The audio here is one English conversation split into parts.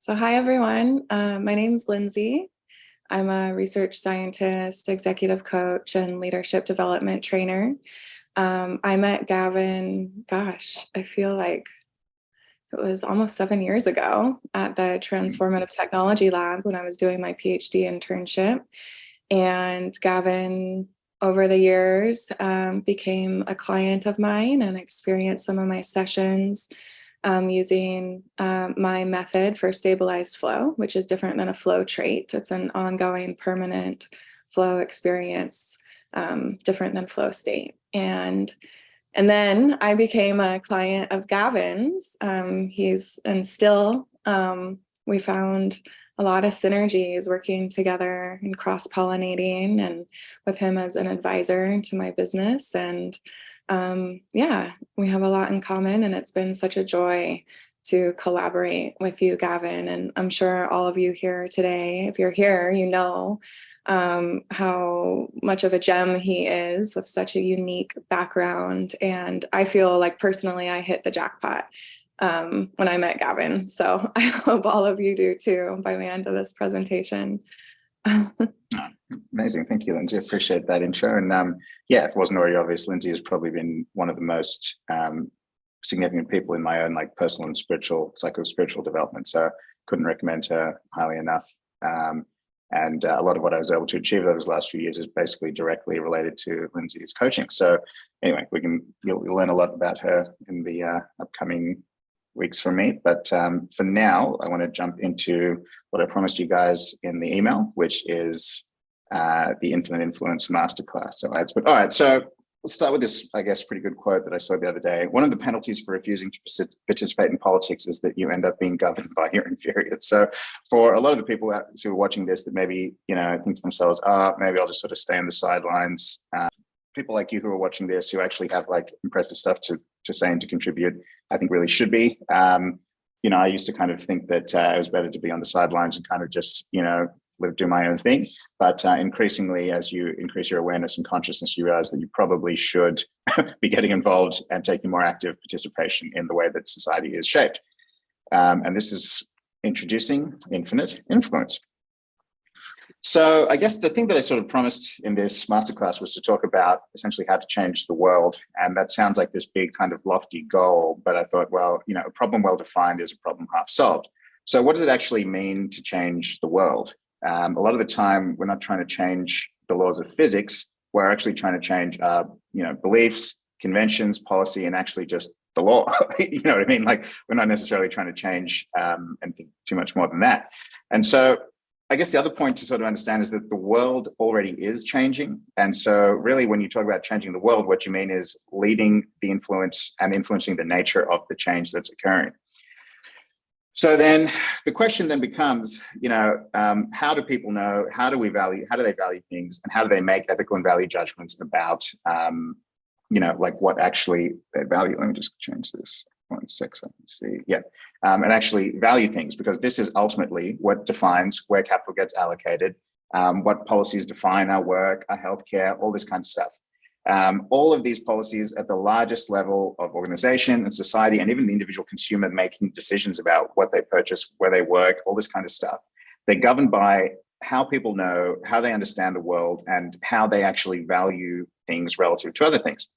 So hi, everyone. My name's Lindsay. I'm a research scientist, executive coach, and leadership development trainer. I met Gavin, gosh, I feel like it was almost 7 years ago at the Transformative Technology Lab when I was doing my PhD internship. And Gavin, over the years, became a client of mine and experienced some of my sessions using my method for stabilized flow, which is different than a flow trait. It's an ongoing, permanent flow experience, different than flow state. And then I became a client of Gavin's. We found a lot of synergies working together and cross-pollinating, and with him as an advisor to my business. And yeah, we have a lot in common, and it's been such a joy to collaborate with you, Gavin. And I'm sure all of you here today, if you're here, you know how much of a gem he is with such a unique background. And I feel like personally, I hit the jackpot when I met Gavin. So I hope all of you do too by the end of this presentation. Amazing. Thank you, Lindsay. I appreciate that intro. And yeah, if it wasn't already obvious, Lindsay has probably been one of the most significant people in my own personal and psycho-spiritual development. So couldn't recommend her highly enough. And a lot of what I was able to achieve over the last few years is basically directly related to Lindsay's coaching. So anyway, you'll learn a lot about her in the upcoming weeks from me. But for now, I want to jump into what I promised you guys in the email, which is the Infinite Influence Masterclass. So all right, so let's start with this, I guess, pretty good quote that I saw the other day. One of the penalties for refusing to participate in politics is that you end up being governed by your inferiors. So for a lot of the people who are watching this that maybe, think to themselves, maybe I'll just sort of stay on the sidelines. People like you who are watching this who actually have impressive stuff to say and to contribute, I think really should be. I used to kind of think that it was better to be on the sidelines and kind of just, do my own thing. But increasingly, as you increase your awareness and consciousness, you realize that you probably should be getting involved and taking more active participation in the way that society is shaped. And this is introducing infinite influence. So I guess the thing that I sort of promised in this masterclass was to talk about essentially how to change the world. And that sounds like this big kind of lofty goal, but I thought, well, a problem well defined is a problem half solved. So what does it actually mean to change the world? A lot of the time, we're not trying to change the laws of physics. We're actually trying to change, beliefs, conventions, policy, and actually just the law. You know what I mean? We're not necessarily trying to change anything too much more than that. And so I guess the other point to sort of understand is that the world already is changing. And so really, when you talk about changing the world, what you mean is leading the influence and influencing the nature of the change that's occurring. So then the question then becomes, how do people know, how do they value things, and how do they make ethical and value judgments about, what actually they value? Let me just change this 1 sec so I can see. Yeah, and actually value things, because this is ultimately what defines where capital gets allocated, what policies define our work, our healthcare, all this kind of stuff. All of these policies at the largest level of organization and society, and even the individual consumer making decisions about what they purchase, where they work, all this kind of stuff. They're governed by how people know, how they understand the world, and how they actually value things relative to other things.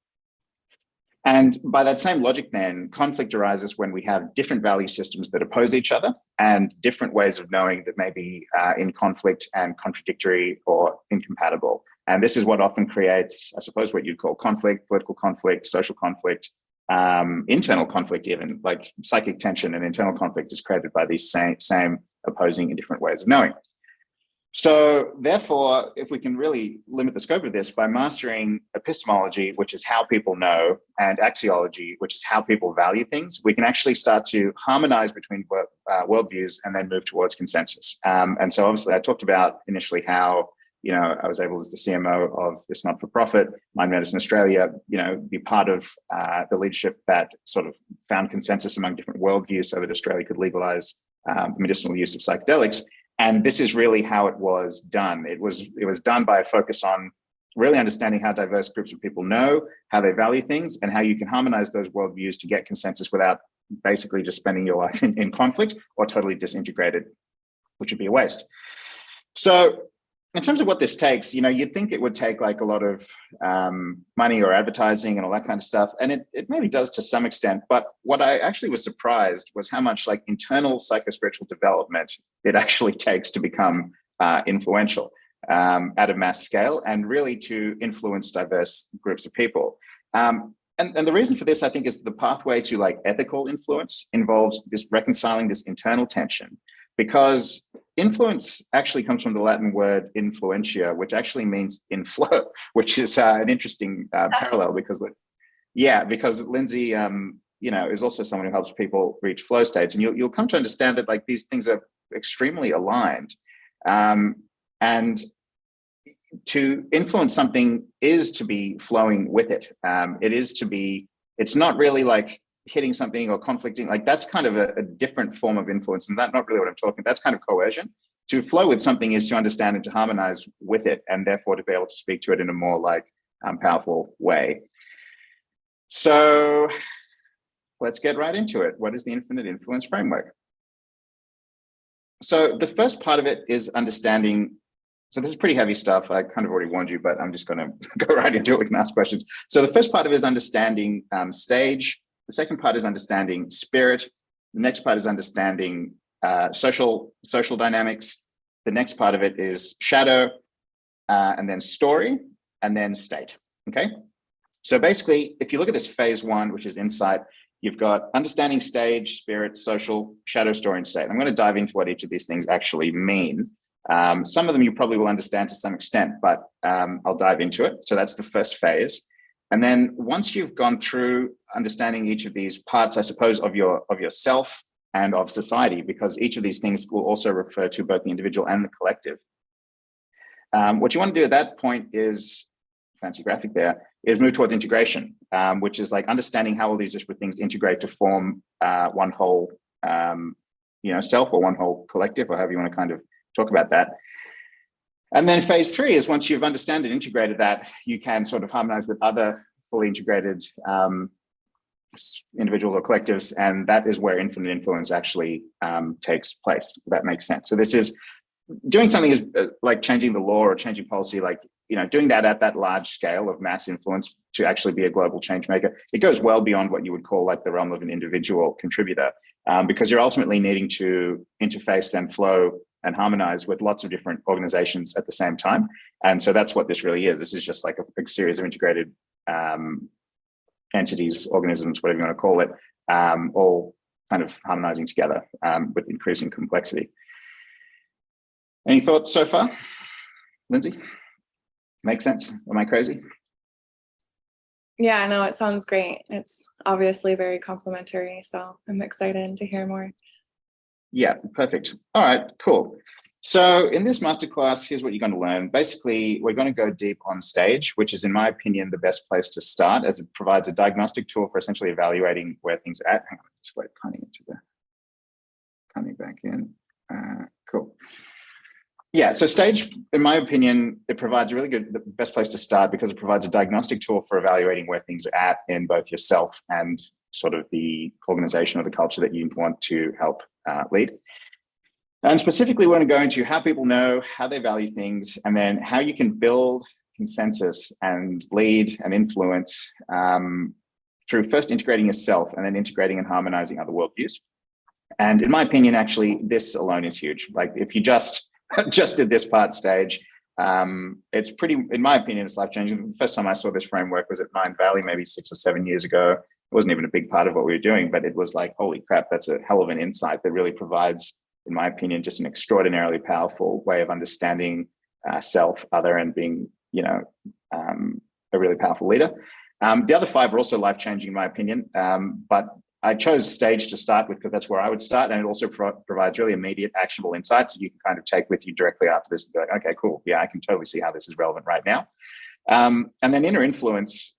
And by that same logic, then, conflict arises when we have different value systems that oppose each other and different ways of knowing that may be in conflict and contradictory or incompatible. And this is what often creates, I suppose, what you'd call conflict, political conflict, social conflict, internal conflict, even like psychic tension and internal conflict is created by these same opposing and different ways of knowing. So therefore, if we can really limit the scope of this by mastering epistemology, which is how people know, and axiology, which is how people value things, we can actually start to harmonize between worldviews and then move towards consensus. And so obviously I talked about initially how, I was able as the CMO of this not-for-profit, Mind Medicine Australia, be part of the leadership that sort of found consensus among different worldviews so that Australia could legalize the medicinal use of psychedelics. And this is really how it was done. It was done by a focus on really understanding how diverse groups of people know, how they value things, and how you can harmonize those worldviews to get consensus without basically just spending your life in conflict, or totally disintegrated, which would be a waste. So in terms of what this takes, you'd think it would take like a lot of money or advertising and all that kind of stuff. And it maybe does to some extent. But what I actually was surprised was how much like internal psychospiritual development it actually takes to become influential at a mass scale, and really to influence diverse groups of people. And the reason for this, I think, is the pathway to like ethical influence involves this reconciling this internal tension, because influence actually comes from the Latin word influentia, which actually means inflow, which is an interesting parallel, because Lindsay, is also someone who helps people reach flow states, and you'll come to understand that like these things are extremely aligned, and to influence something is to be flowing with it. It's not really like hitting something or conflicting. Like that's kind of a different form of influence, and that's not really what I'm talking. That's kind of coercion. To flow with something is to understand and to harmonize with it, and therefore to be able to speak to it in a more like powerful way. So let's get right into it. What is the infinite influence framework? So the first part of it is understanding. So this is pretty heavy stuff. I kind of already warned you, but I'm just going to go right into it. We can ask questions. So the first part of it is understanding stage. The second part is understanding spirit. The next part is understanding social dynamics. The next part of it is shadow, and then story, and then state. Okay. So basically, if you look at this phase one, which is insight, you've got understanding stage, spirit, social, shadow, story, and state. I'm going to dive into what each of these things actually mean. Some of them you probably will understand to some extent, but I'll dive into it. So that's the first phase. And then once you've gone through understanding each of these parts, I suppose, of yourself and of society, because each of these things will also refer to both the individual and the collective. What you want to do at that point is, fancy graphic there, is move towards integration, which is like understanding how all these different things integrate to form one whole, self, or one whole collective, or however you want to kind of talk about that. And then phase three is, once you've understood and integrated that, you can sort of harmonize with other fully integrated individuals or collectives. And that is where infinite influence actually takes place. If that makes sense. So this is doing something is like changing the law or changing policy, like, doing that at that large scale of mass influence to actually be a global change maker. It goes well beyond what you would call like the realm of an individual contributor, because you're ultimately needing to interface and flow and harmonize with lots of different organizations at the same time. And so that's what this really is. This is just like a series of integrated entities, organisms, whatever you want to call it, all kind of harmonizing together with increasing complexity. Any thoughts so far, Lindsay? Make sense? Am I crazy? Yeah, no, it sounds great. It's obviously very complimentary, so I'm excited to hear more. Yeah, perfect. All right, cool. So in this masterclass, here's what you're going to learn. Basically, we're going to go deep on stage, which is, in my opinion, the best place to start, as it provides a diagnostic tool for essentially evaluating where things are at. Hang on, just like coming back in. Cool. Yeah, so stage, in my opinion, it provides the best place to start, because it provides a diagnostic tool for evaluating where things are at in both yourself and sort of the organization or the culture that you want to help lead. And specifically, we're going to go into how people know, how they value things, and then how you can build consensus and lead and influence through first integrating yourself and then integrating and harmonizing other worldviews. And in my opinion, actually, this alone is huge. Like if you just did this part stage, it's pretty, in my opinion, it's life-changing. The first time I saw this framework was at Mind Valley, maybe 6 or 7 years ago. It wasn't even a big part of what we were doing, but it was like, holy crap, that's a hell of an insight that really provides, in my opinion, just an extraordinarily powerful way of understanding self, other, and being, a really powerful leader. The other 5 are also life-changing, in my opinion, but I chose stage to start with because that's where I would start. And it also provides really immediate actionable insights that you can kind of take with you directly after this and be like, okay, cool. Yeah, I can totally see how this is relevant right now. And then inner influence,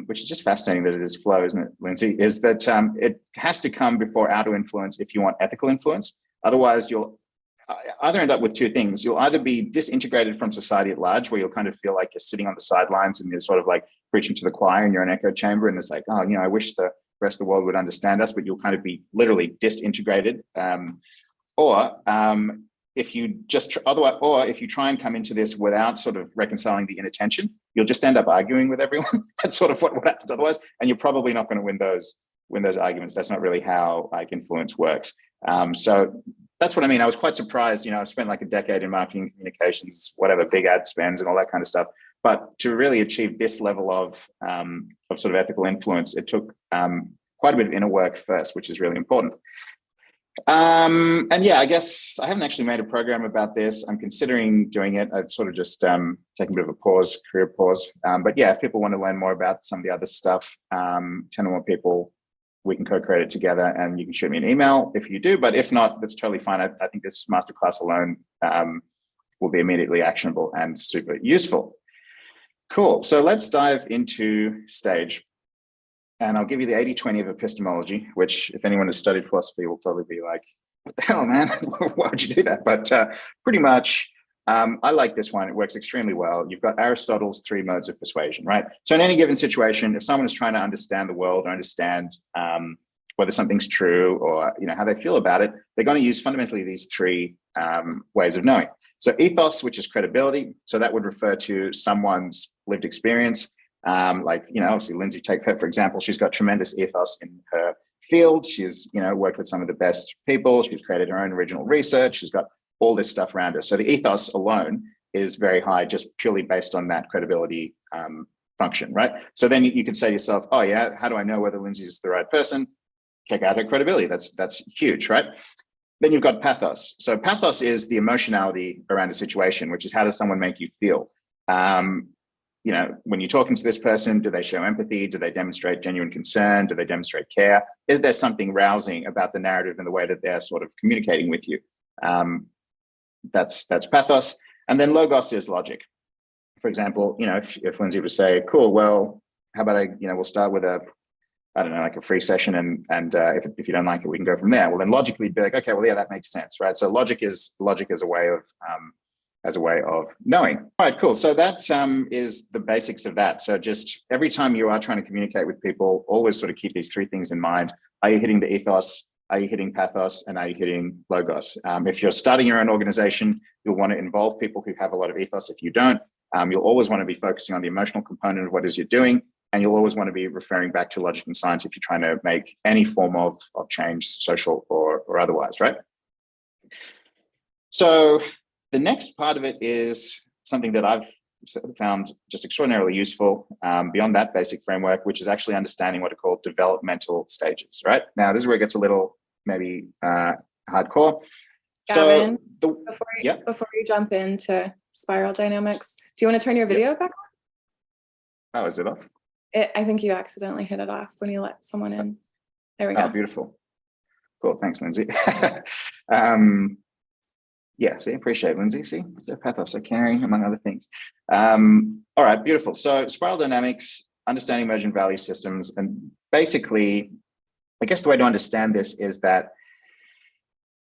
which is just fascinating that it is flow, isn't it, Lindsay, is that it has to come before outer influence if you want ethical influence. Otherwise, you'll either end up with 2 things. You'll either be disintegrated from society at large, where you'll kind of feel like you're sitting on the sidelines and you're sort of like preaching to the choir and you're an echo chamber. And it's like, oh, I wish the rest of the world would understand us, but you'll kind of be literally disintegrated. Or if you just otherwise, or if you try and come into this without sort of reconciling the inner tension, you'll just end up arguing with everyone. That's sort of what happens otherwise, and you're probably not going to win those arguments. That's not really how like influence works. So that's what I mean. I was quite surprised. You know, I've spent like a decade in marketing communications, whatever, big ad spends and all that kind of stuff. But to really achieve this level of sort of ethical influence, it took quite a bit of inner work first, which is really important. And yeah, I guess I haven't actually made a program about this. I'm considering doing it. I've sort of just taken a bit of a career pause. But yeah, if people want to learn more about some of the other stuff, 10 or more people, we can co-create it together, and you can shoot me an email if you do. But if not, that's totally fine. I think this masterclass alone will be immediately actionable and super useful. Cool. So let's dive into stage. And I'll give you the 80-20 of epistemology, which if anyone has studied philosophy will probably be like, what the hell, man? Why would you do that? But pretty much, I like this one. It works extremely well. You've got Aristotle's 3 modes of persuasion, right? So in any given situation, if someone is trying to understand the world or understand whether something's true or how they feel about it, they're going to use fundamentally these 3 ways of knowing. So ethos, which is credibility. So that would refer to someone's lived experience. Obviously Lindsay, take her, for example, she's got tremendous ethos in her field. She's, worked with some of the best people. She's created her own original research. She's got all this stuff around her. So the ethos alone is very high, just purely based on that credibility function, right? So then you could say to yourself, oh yeah, how do I know whether Lindsay's the right person? Check out her credibility. That's huge, right? Then you've got pathos. So pathos is the emotionality around a situation, which is how does someone make you feel? When you're talking to this person, do they show empathy? Do they demonstrate genuine concern? Do they demonstrate care? Is there something rousing about the narrative and the way that they're sort of communicating with you? That's pathos. And then logos is logic. For example, if Lindsay would say, cool, well, how about we'll start with a free session, and if you don't like it, we can go from there. Well, then logically be like, okay, well, yeah, that makes sense, right? So logic is a way of knowing. All right, cool. So that is the basics of that. So just every time you are trying to communicate with people, always sort of keep these 3 things in mind. Are you hitting the ethos? Are you hitting pathos? And are you hitting logos? If you're starting your own organization, you'll want to involve people who have a lot of ethos. If you don't, you'll always want to be focusing on the emotional component of what it is you're doing. And you'll always want to be referring back to logic and science if you're trying to make any form of change, social or otherwise, right? So the next part of it is something that I've found just extraordinarily useful beyond that basic framework, which is actually understanding what are called developmental stages, right? Now, this is where it gets a little maybe hardcore. Gavin, So before you jump into spiral dynamics, do you want to turn your video back on? Oh, is it off? I think you accidentally hit it off when you let someone in. There we go. Oh, beautiful. Cool. Thanks, Lindsay. Yeah, see, appreciate it, Lindsay. See, it's their pathos, so caring, among other things. All right, beautiful. So spiral dynamics, understanding emergent value systems. And basically, I guess the way to understand this is that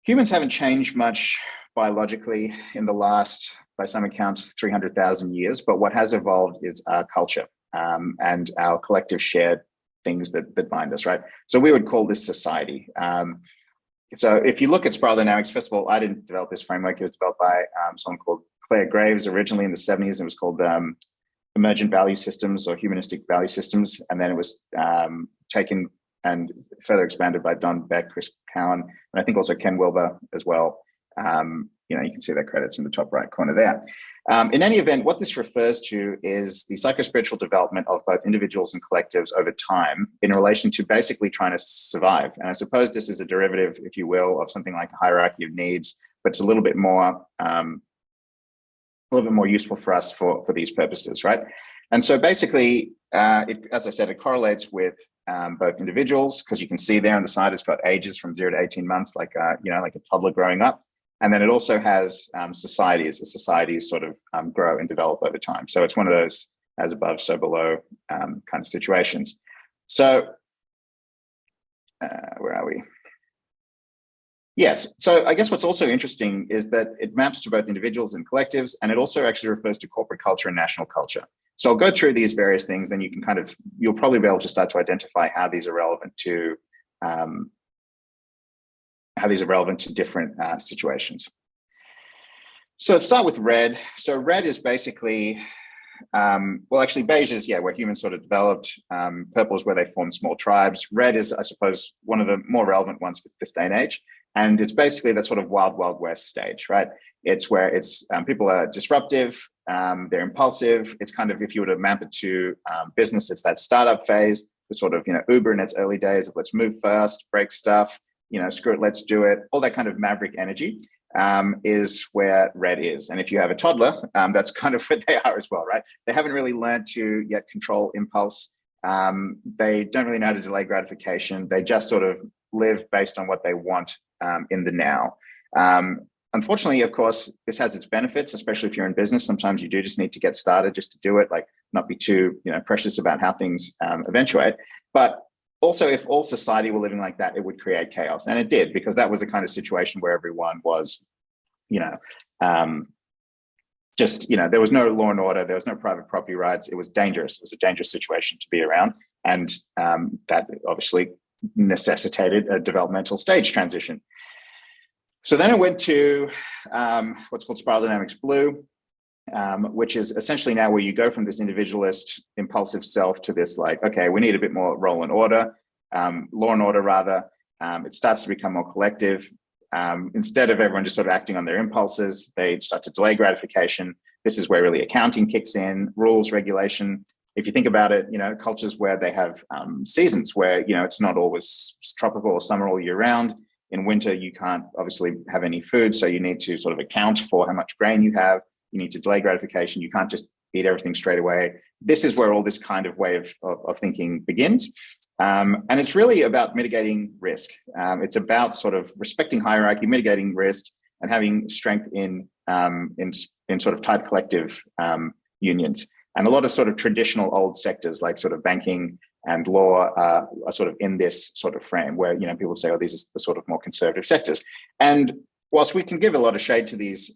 humans haven't changed much biologically in the last, by some accounts, 300,000 years. But what has evolved is our culture and our collective shared things that bind us, right? So we would call this society. So if you look at spiral dynamics, first of all, I didn't develop this framework. It was developed by someone called Claire Graves originally in the 70s. It was called Emergent Value Systems or Humanistic Value Systems. And then it was taken and further expanded by Don Beck, Chris Cowan, and I think also Ken Wilber as well. You can see their credits in the top right corner there. In any event, what this refers to is the psychospiritual development of both individuals and collectives over time in relation to basically trying to survive. And I suppose this is a derivative, if you will, of something like a hierarchy of needs, but it's a little bit more useful for us for these purposes, right? And so basically, as I said, it correlates with both individuals, because you can see there on the side, it's got ages from 0 to 18 months, like a toddler growing up. And then it also has societies. As societies sort of grow and develop over time. So it's one of those as above, so below kind of situations. So where are we? Yes. So I guess what's also interesting is that it maps to both individuals and collectives, and it also actually refers to corporate culture and national culture. So I'll go through these various things, and you can you'll probably be able to start to identify how these are relevant to different situations. So let's start with red. So red is basically, well, actually beige is, where humans sort of developed. Purple is where they formed small tribes. Red is, I suppose, one of the more relevant ones for this day and age. And it's basically that sort of wild, wild west stage, right? It's where people are disruptive, they're impulsive. It's kind of, if you were to map it to business, it's that startup phase, the sort of, Uber in its early days of let's move fast, break stuff, screw it, let's do it. All that kind of maverick energy is where red is. And if you have a toddler, that's kind of what they are as well, right? They haven't really learned to yet control impulse. They don't really know how to delay gratification. They just sort of live based on what they want in the now. Unfortunately, of course, this has its benefits, especially if you're in business. Sometimes you do just need to get started just to do it, like not be too precious about how things eventuate. But also, if all society were living like that, it would create chaos. And it did, because that was the kind of situation where everyone was, there was no law and order, there was no private property rights. It was dangerous. It was a dangerous situation to be around. And that obviously necessitated a developmental stage transition. So then it went to what's called spiral dynamics blue, which is essentially now where you go from this individualist impulsive self to this okay, we need a bit more law and order rather. It starts to become more collective. Instead of everyone just sort of acting on their impulses, they start to delay gratification. This is where really accounting kicks in, rules, regulation. If you think about it, cultures where they have seasons where, it's not always tropical or summer all year round. In winter, you can't obviously have any food, so you need to sort of account for how much grain you have. You need to delay gratification. You can't just eat everything straight away. This is where all this kind of way of thinking begins. And it's really about mitigating risk. It's about sort of respecting hierarchy, mitigating risk, and having strength in sort of tight collective unions. And a lot of sort of traditional old sectors like sort of banking and law are sort of in this sort of frame where, people say, oh, these are the sort of more conservative sectors. And whilst we can give a lot of shade to these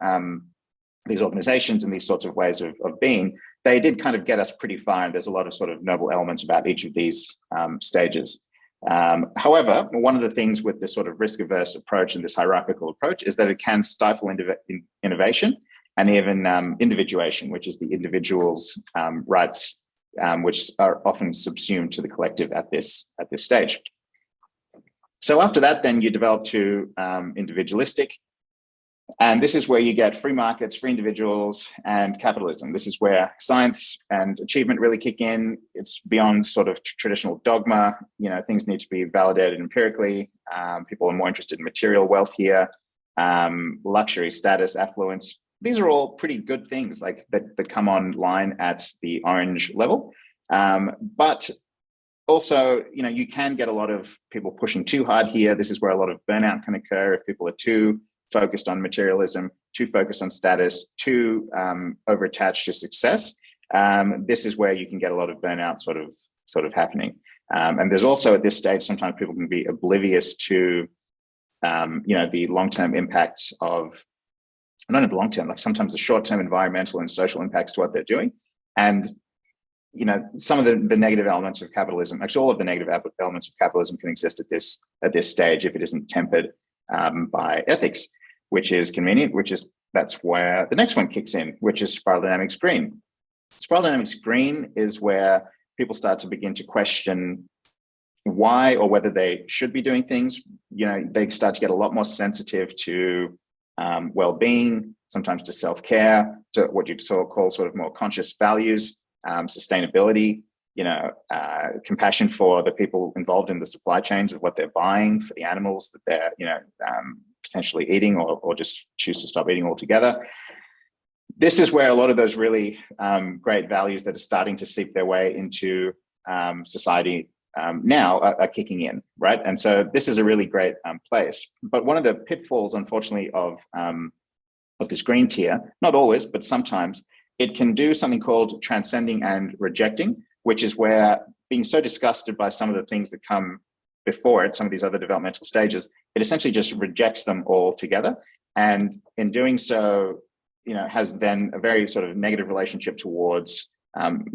organizations and these sorts of ways of being, they did kind of get us pretty far. And there's a lot of sort of noble elements about each of these stages. However, one of the things with this sort of risk-averse approach and this hierarchical approach is that it can stifle innovation and even individuation, which is the individual's rights, which are often subsumed to the collective at this stage. So after that, then you develop to individualistic. And this is where you get free markets, free individuals, and capitalism. This is where science and achievement really kick in. It's beyond sort of traditional dogma. Things need to be validated empirically. People are more interested in material wealth here, luxury, status, affluence. These are all pretty good things like that come online at the orange level. But also, you can get a lot of people pushing too hard here. This is where a lot of burnout can occur if people are too focused on materialism, too focused on status, too over-attached to success. This is where you can get a lot of burnout sort of happening. And there's also at this stage, sometimes people can be oblivious to, the long-term impacts of, not in the long term, like sometimes the short-term environmental and social impacts to what they're doing. And, some of the negative elements of capitalism, actually all of the negative elements of capitalism can exist at this stage if it isn't tempered by ethics, which is convenient, that's where the next one kicks in, which is spiral dynamics green. Spiral dynamics green is where people start to begin to question why or whether they should be doing things. They start to get a lot more sensitive to well-being, sometimes to self-care, to what you'd call sort of more conscious values, sustainability, compassion for the people involved in the supply chains of what they're buying, for the animals that they're, potentially eating or just choose to stop eating altogether. This is where a lot of those really great values that are starting to seep their way into society now are kicking in, right? And so this is a really great place. But one of the pitfalls, unfortunately, of this green tier, not always, but sometimes, it can do something called transcending and rejecting, which is where being so disgusted by some of the things that come before it, some of these other developmental stages, it essentially just rejects them all together. And in doing so, has then a very sort of negative relationship towards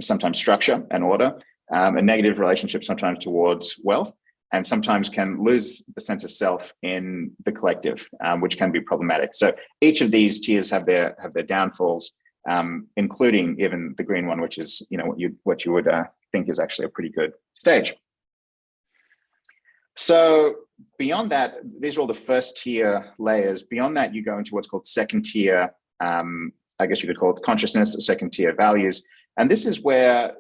sometimes structure and order, a negative relationship sometimes towards wealth, and sometimes can lose the sense of self in the collective, which can be problematic. So each of these tiers have their downfalls, including even the green one, which is what you would think is actually a pretty good stage. So beyond that, these are all the first tier layers. Beyond that, you go into what's called second tier, I guess you could call it consciousness, the second tier values. And this is where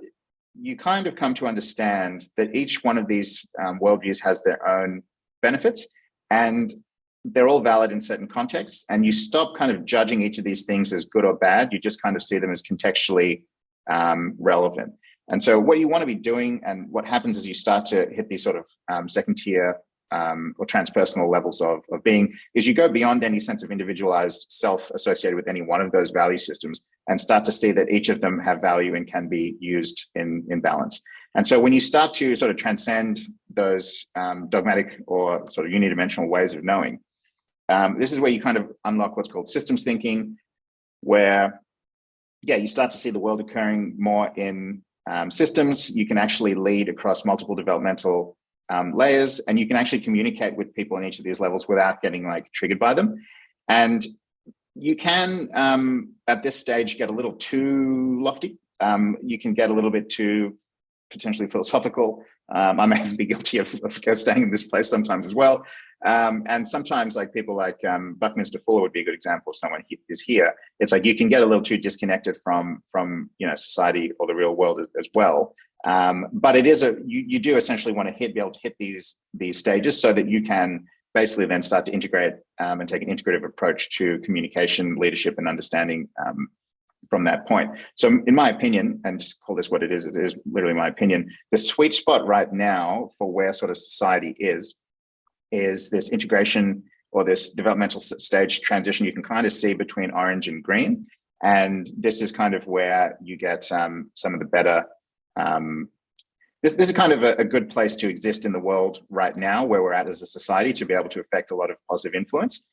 you kind of come to understand that each one of these worldviews has their own benefits, and they're all valid in certain contexts. And you stop kind of judging each of these things as good or bad. You just kind of see them as contextually relevant. And so what you want to be doing, and what happens is you start to hit these sort of second tier or transpersonal levels of being, is you go beyond any sense of individualized self associated with any one of those value systems and start to see that each of them have value and can be used in balance. And so when you start to sort of transcend those dogmatic or sort of unidimensional ways of knowing, this is where you kind of unlock what's called systems thinking, where, you start to see the world occurring more in systems. You can actually lead across multiple developmental layers, and you can actually communicate with people in each of these levels without getting like triggered by them. And you can, at this stage, get a little too lofty. You can get a little bit too potentially philosophical. I may even be guilty of staying in this place sometimes as well. And sometimes like people like Buckminster Fuller would be a good example of someone who is here. It's like you can get a little too disconnected from society or the real world as well. But it is you do essentially want to be able to hit these stages so that you can basically then start to integrate and take an integrative approach to communication, leadership, and understanding from that point. So in my opinion, and just call this what it is literally my opinion, the sweet spot right now for where sort of society is this integration or this developmental stage transition you can kind of see between orange and green. And this is kind of where you get some of the better, this is kind of a good place to exist in the world right now, where we're at as a society, to be able to affect a lot of positive influence.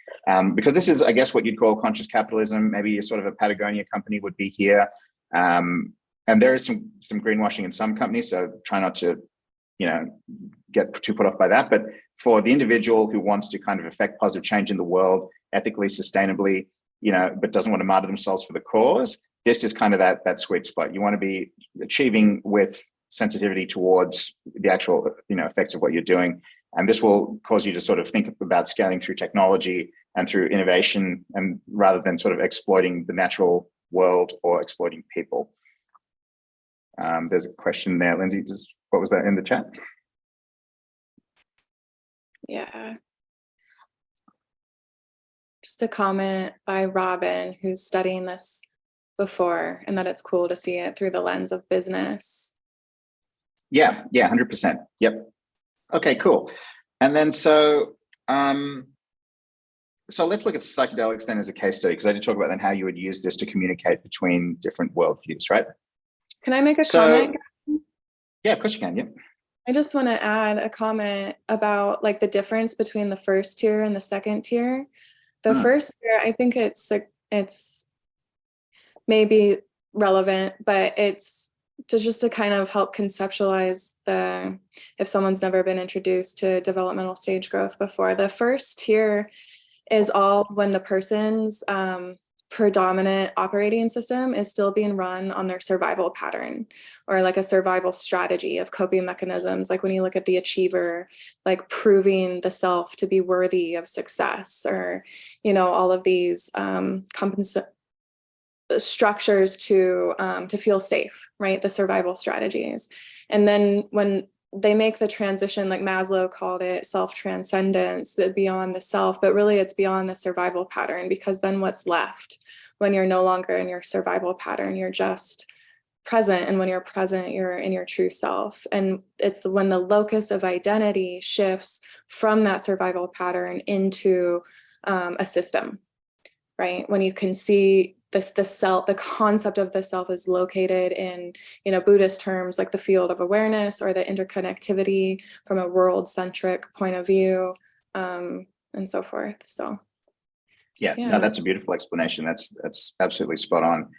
Because this is, I guess, what you'd call conscious capitalism. Maybe sort of a Patagonia company would be here. And there is some greenwashing in some companies, so try not to, get too put off by that. But for the individual who wants to kind of affect positive change in the world, ethically, sustainably, but doesn't want to martyr themselves for the cause, this is kind of that sweet spot. You want to be achieving with sensitivity towards the actual, effects of what you're doing. And this will cause you to sort of think about scaling through technology and through innovation, and rather than sort of exploiting the natural world or exploiting people. There's a question there, Lindsay. What was that in the chat? Yeah. Just a comment by Robin, who's studying this before, and that it's cool to see it through the lens of business. Yeah, 100%. Yep. Okay, cool. And then so let's look at psychedelics then as a case study, because I did talk about then how you would use this to communicate between different worldviews, right? Can I make a comment? Yeah, of course you can. Yep. I just want to add a comment about like the difference between the first tier and the second tier. The first tier, I think it's maybe relevant, but it's just to kind of help conceptualize if someone's never been introduced to developmental stage growth before. The first tier is all when the person's predominant operating system is still being run on their survival pattern, or like a survival strategy of coping mechanisms. Like when you look at the achiever, like proving the self to be worthy of success, or, all of these structures to feel safe, right? The survival strategies. And then when they make the transition, like Maslow called it self-transcendence, beyond the self, but really it's beyond the survival pattern, because then what's left when you're no longer in your survival pattern? You're just present. And when you're present, you're in your true self. And it's when the locus of identity shifts from that survival pattern into a system, right? When you can see the self, the concept of the self is located in, Buddhist terms, like the field of awareness or the interconnectivity from a world-centric point of view. and so forth. So yeah, no, that's a beautiful explanation. That's absolutely spot on.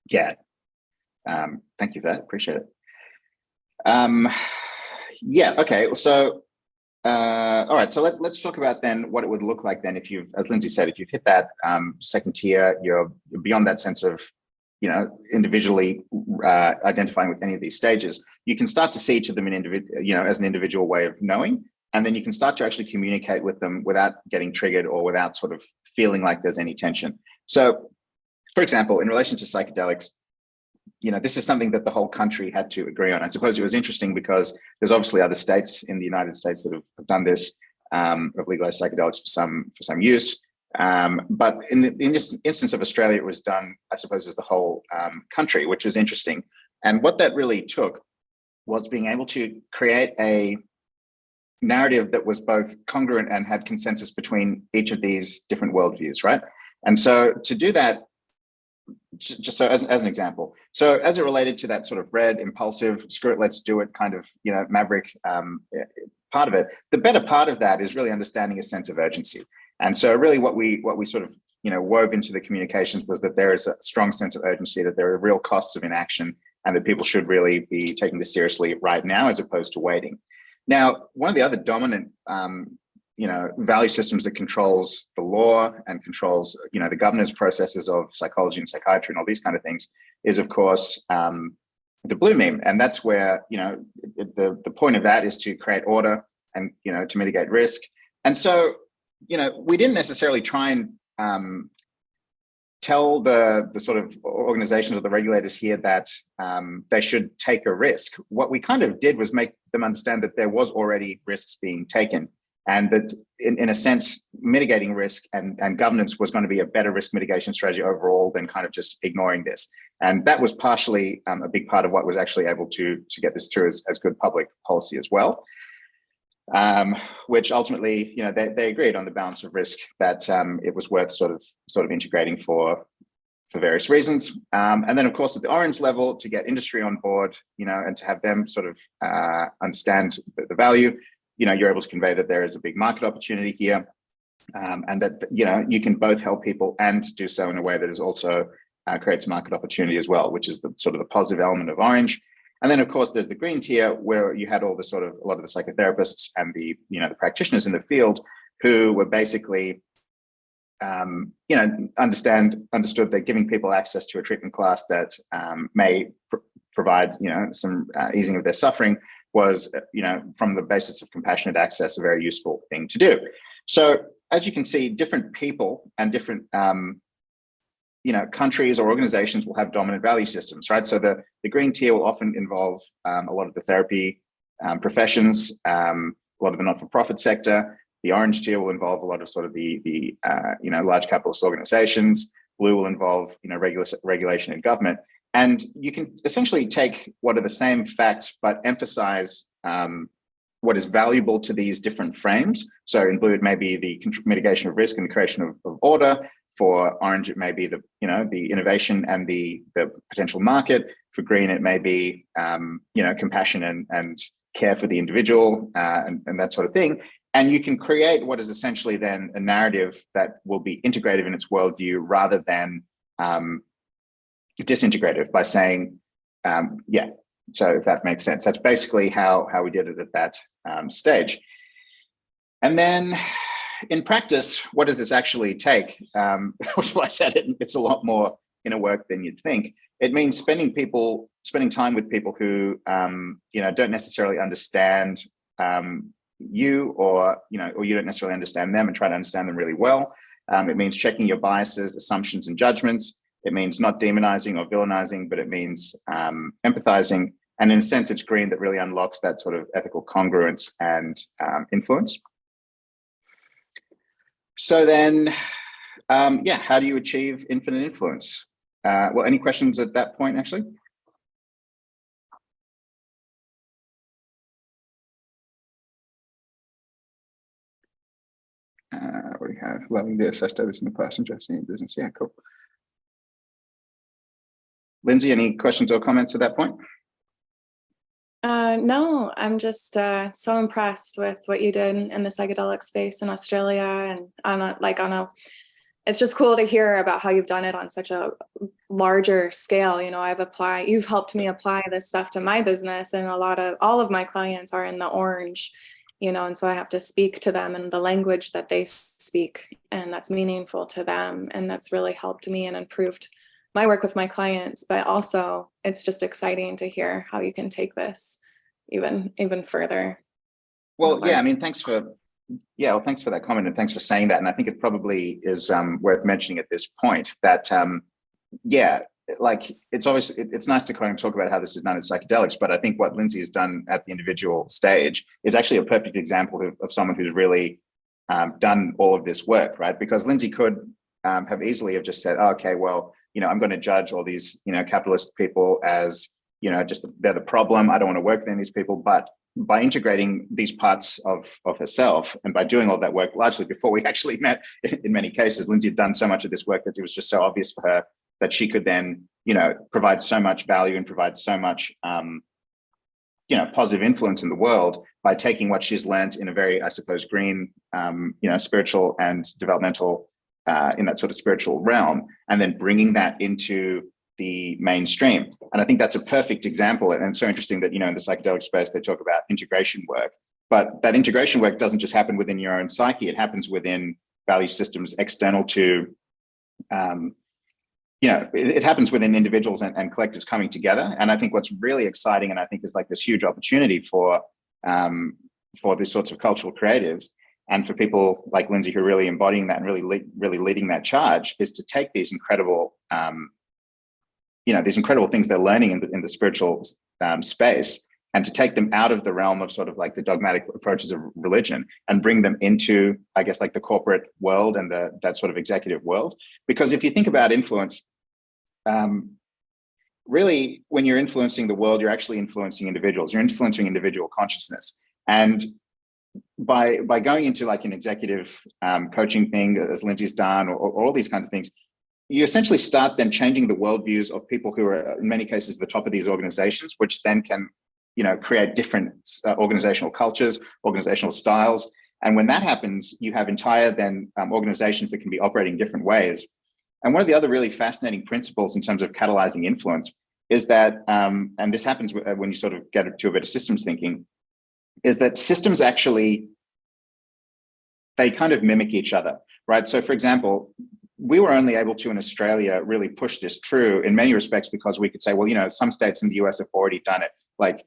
Yeah. Thank you for that. Appreciate it. Yeah. Okay. So, all right. So let's talk about then what it would look like then if you've, as Lindsay said, if you've hit that second tier, you're beyond that sense of, individually identifying with any of these stages. You can start to see each of them as an individual way of knowing, and then you can start to actually communicate with them without getting triggered or without sort of feeling like there's any tension. So, for example, in relation to psychedelics, this is something that the whole country had to agree on. I suppose it was interesting because there's obviously other states in the United States that have done this, have legalized psychedelics for some use. But in this instance of Australia, it was done, I suppose, as the whole country, which was interesting. And what that really took was being able to create a narrative that was both congruent and had consensus between each of these different worldviews, right? And so to do that, just so as an example, so as it related to that sort of red, impulsive, screw it, let's do it kind of, maverick part of it, the better part of that is really understanding a sense of urgency. And so really what we sort of, wove into the communications was that there is a strong sense of urgency, that there are real costs of inaction, and that people should really be taking this seriously right now as opposed to waiting. Now, one of the other dominant value systems that controls the law and controls, the governance processes of psychology and psychiatry and all these kind of things is, of course, the blue meme. And that's where, the point of that is to create order and, to mitigate risk. And so, we didn't necessarily try and tell the sort of organizations or the regulators here that they should take a risk. What we kind of did was make them understand that there was already risks being taken, and that in a sense, mitigating risk and governance was going to be a better risk mitigation strategy overall than kind of just ignoring this. And that was partially a big part of what was actually able to get this through as good public policy as well. Which ultimately, they agreed on the balance of risk that it was worth sort of integrating for various reasons. And then, of course, at the orange level, to get industry on board, and to have them sort of understand the value, you're able to convey that there is a big market opportunity here, and that, you can both help people and do so in a way that is also creates market opportunity as well, which is the sort of the positive element of orange. And then, of course, there's the green tier where you had all the sort of a lot of the psychotherapists and the the practitioners in the field who were basically understood that giving people access to a treatment class that may provide some easing of their suffering was from the basis of compassionate access a very useful thing to do. So as you can see, different people and different countries or organizations will have dominant value systems, right? So the green tier will often involve a lot of the therapy professions, a lot of the not-for-profit sector. The orange tier will involve a lot of sort of the large capitalist organizations. Blue will involve regulation and government. And you can essentially take what are the same facts, but emphasize what is valuable to these different frames. So in blue, it may be the mitigation of risk and the creation of order. For orange, it may be the innovation and the potential market. For green, it may be compassion and care for the individual and that sort of thing. And you can create what is essentially then a narrative that will be integrative in its worldview rather than disintegrative by saying, so if that makes sense. That's basically how we did it at that stage. And then in practice, what does this actually take? Which is why I said it's a lot more inner work than you'd think. It means spending time with people who don't necessarily understand you, or you don't necessarily understand them, and try to understand them really well. It means checking your biases, assumptions, and judgments. It means not demonizing or villainizing, but it means empathizing. And in a sense, it's green that really unlocks that sort of ethical congruence and influence. So then, how do you achieve infinite influence? Well, any questions at that point, actually? What do we have? Loving this. I studied this in the past, interesting in business. Yeah, cool. Lindsay, any questions or comments at that point? No, I'm just so impressed with what you did in the psychedelic space in Australia, and it's just cool to hear about how you've done it on such a larger scale. You've helped me apply this stuff to my business, and all of my clients are in the orange, and so I have to speak to them in the language that they speak, and that's meaningful to them. And that's really helped me and improved my work with my clients. But also it's just exciting to hear how you can take this even further. Well, yeah, I mean, thanks for that comment, and thanks for saying that. And I think it probably is worth mentioning at this point that, yeah, like it's nice to kind of talk about how this is done in psychedelics, but I think what Lindsay has done at the individual stage is actually a perfect example of someone who's really done all of this work, right? Because Lindsay could have easily have just said, oh, okay, well, I'm going to judge all these, capitalist people as, just they're the problem. I don't want to work with these people. But by integrating these parts of herself, and by doing all that work largely before we actually met, in many cases, Lindsay had done so much of this work that it was just so obvious for her that she could then, provide so much value and provide so much, positive influence in the world by taking what she's learned in a very, I suppose, green, spiritual and developmental, in that sort of spiritual realm, and then bringing that into the mainstream. And I think that's a perfect example. And it's so interesting that, in the psychedelic space, they talk about integration work, but that integration work doesn't just happen within your own psyche. It happens within value systems external to, it happens within individuals and collectives coming together. And I think what's really exciting, and I think is like this huge opportunity for these sorts of cultural creatives, and for people like Lindsay who are really embodying that and really leading that charge, is to take these incredible, these incredible things they're learning in the spiritual space, and to take them out of the realm of sort of like the dogmatic approaches of religion and bring them into, I guess, like the corporate world and that sort of executive world. Because if you think about influence, really, when you're influencing the world, you're actually influencing individuals. You're influencing individual consciousness. And by going into like an executive coaching thing, as Lindsay's done, or all these kinds of things, you essentially start then changing the worldviews of people who are in many cases the top of these organizations, which then can, create different organizational cultures, organizational styles. And when that happens, you have entire then organizations that can be operating different ways. And one of the other really fascinating principles in terms of catalyzing influence is that, and this happens when you sort of get to a bit of systems thinking, is that systems actually, they kind of mimic each other, right? So for example, we were only able to in Australia really push this through in many respects because we could say, well, some states in the US have already done it. Like,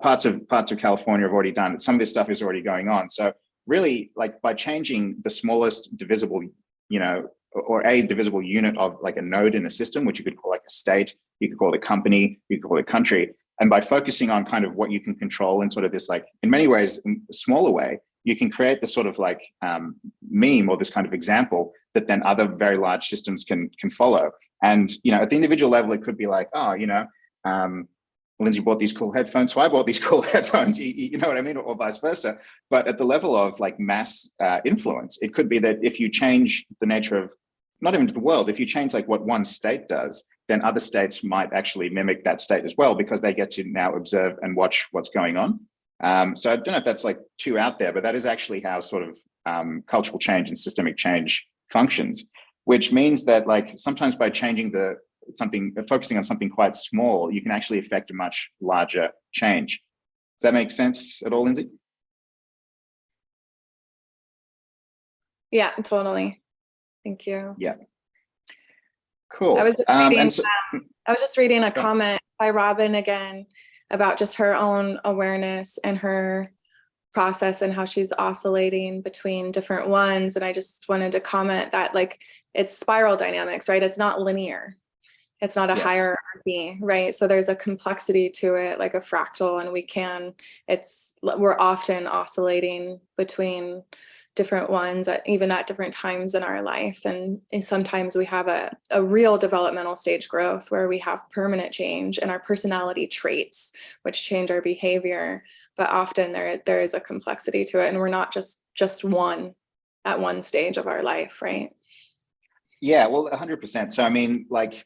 parts of California have already done it. Some of this stuff is already going on. So really, like, by changing the smallest divisible, or a divisible unit of like a node in a system, which you could call like a state, you could call it a company, you could call it a country. And by focusing on kind of what you can control in sort of this, like, in many ways, in a smaller way, you can create this sort of like meme or this kind of example that then other very large systems can follow. And, at the individual level, it could be like, oh, Lindsay bought these cool headphones, so I bought these cool headphones, you know what I mean? Or vice versa. But at the level of like mass influence, it could be that if you change the nature of, not even the world, if you change like what one state does, then other states might actually mimic that state as well, because they get to now observe and watch what's going on. So I don't know if that's like too out there, but that is actually how sort of cultural change and systemic change functions, which means that like sometimes by changing focusing on something quite small, you can actually affect a much larger change. Does that make sense at all, Lindsay? Yeah, totally. Thank you. Yeah. Cool. I was just reading a comment by Robin again about just her own awareness and her process and how she's oscillating between different ones. And I just wanted to comment that, like, it's spiral dynamics, right? It's not linear. It's not a hierarchy, right? So there's a complexity to it, like a fractal, and we're often oscillating between different ones even at different times in our life. And sometimes we have a real developmental stage growth where we have permanent change in our personality traits, which change our behavior. But often there is a complexity to it, and we're not just one at one stage of our life, right? Yeah, well, 100%. So I mean, like,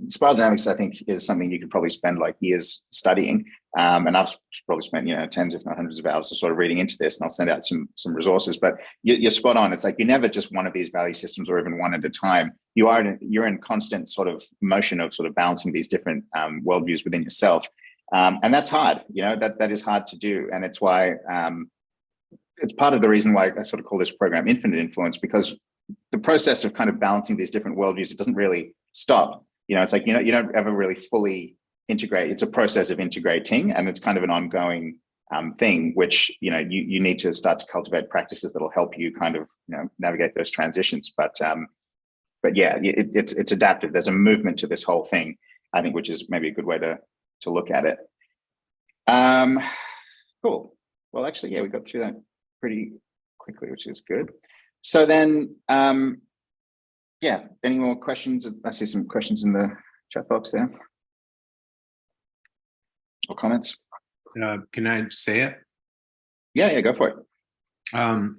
spiral dynamics, I think, is something you could probably spend like years studying. And I've probably spent, tens, if not hundreds of hours of sort of reading into this, and I'll send out some resources. But you're spot on. It's like you're never just one of these value systems or even one at a time. You're in constant sort of motion of sort of balancing these different worldviews within yourself. And that's hard, that is hard to do. And it's why it's part of the reason why I sort of call this program Infinite Influence, because the process of kind of balancing these different worldviews, it doesn't really stop. It's like, you don't ever really fully integrate. It's a process of integrating, and it's kind of an ongoing thing, which, you need to start to cultivate practices that'll help you kind of, navigate those transitions. But yeah, it's adaptive. There's a movement to this whole thing, I think, which is maybe a good way to look at it. Cool. Well, actually, yeah, we got through that pretty quickly, which is good. So then, yeah, any more questions? I see some questions in the chat box there. Or comments? Can I say it? Yeah, go for it.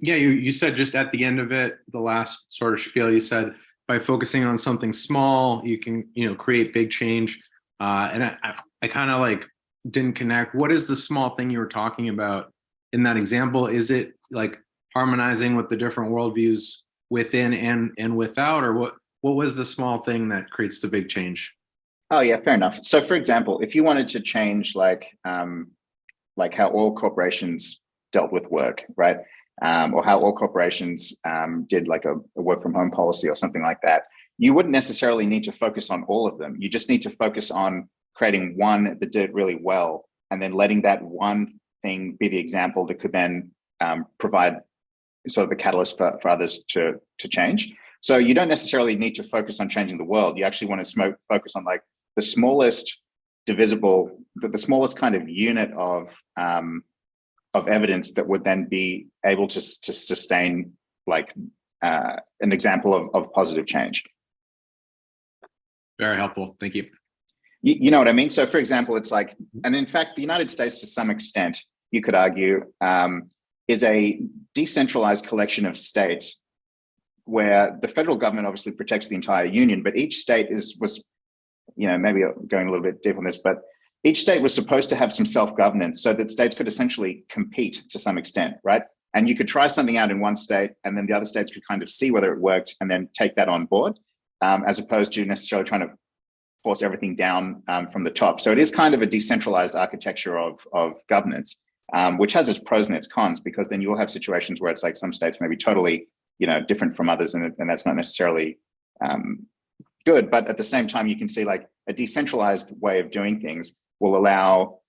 Yeah, you said just at the end of it, the last sort of spiel, you said by focusing on something small, you can, create big change. And I kind of like didn't connect. What is the small thing you were talking about in that example? Is it like harmonizing with the different worldviews within and without, or what was the small thing that creates the big change? Oh yeah, fair enough. So for example, if you wanted to change like how all corporations dealt with work, right? Or how all corporations did like a work from home policy or something like that, you wouldn't necessarily need to focus on all of them. You just need to focus on creating one that did it really well, and then letting that one thing be the example that could then provide sort of the catalyst for others to change. So you don't necessarily need to focus on changing the world. You actually want to focus on like the smallest divisible, the smallest kind of unit of evidence that would then be able to sustain like an example of positive change. Very helpful. Thank you. You know what I mean? So for example, it's like, and in fact, the United States to some extent, you could argue, is a decentralized collection of states where the federal government obviously protects the entire union, but each state was, maybe going a little bit deep on this, but each state was supposed to have some self-governance so that states could essentially compete to some extent, right? And you could try something out in one state, and then the other states could kind of see whether it worked and then take that on board, as opposed to necessarily trying to force everything down from the top. So it is kind of a decentralized architecture of governance, which has its pros and its cons, because then you'll have situations where it's like some states may be totally, different from others, and that's not necessarily good. But at the same time, you can see like a decentralized way of doing things will allow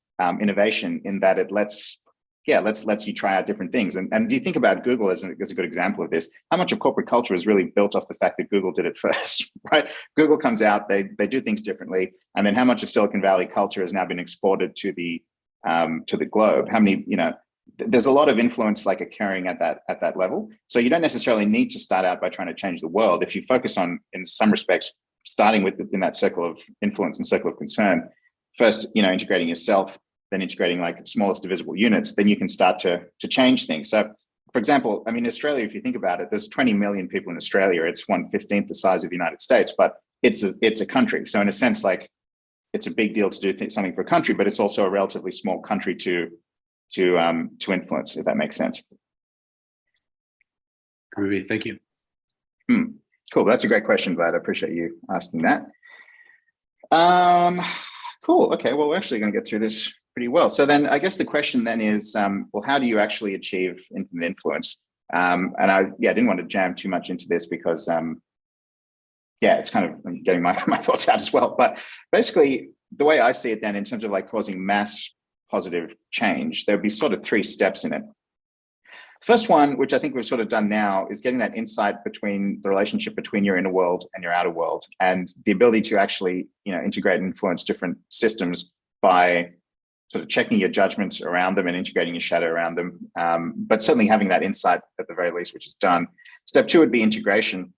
innovation in that it lets you try out different things. And do you think about Google as a good example of this? How much of corporate culture is really built off the fact that Google did it first, right? Google comes out, they do things differently, and then how much of Silicon Valley culture has now been exported to the globe? How many, there's a lot of influence like occurring at that level. So you don't necessarily need to start out by trying to change the world. If you focus on, in some respects, starting within that circle of influence and circle of concern, first, integrating yourself, then integrating like smallest divisible units, then you can start to change things. So for example, I mean, Australia, if you think about it, there's 20 million people in Australia. It's 1/15 the size of the United States, but it's a country. So in a sense, like it's a big deal to do something for a country, but it's also a relatively small country to influence, if that makes sense. Groovy. Thank you. Cool. That's a great question, Vlad. I appreciate you asking that. Cool. Okay. Well, we're actually going to get through this pretty well. So then I guess the question then is, well, how do you actually achieve infinite influence? And I didn't want to jam too much into this because, it's kind of getting my thoughts out as well. But basically, the way I see it then, in terms of like causing mass positive change, there'd be sort of 3 steps in it. First one, which I think we've sort of done now, is getting that insight between the relationship between your inner world and your outer world, and the ability to actually, integrate and influence different systems by sort of checking your judgments around them and integrating your shadow around them. But certainly having that insight at the very least, which is done. Step 2 would be integration,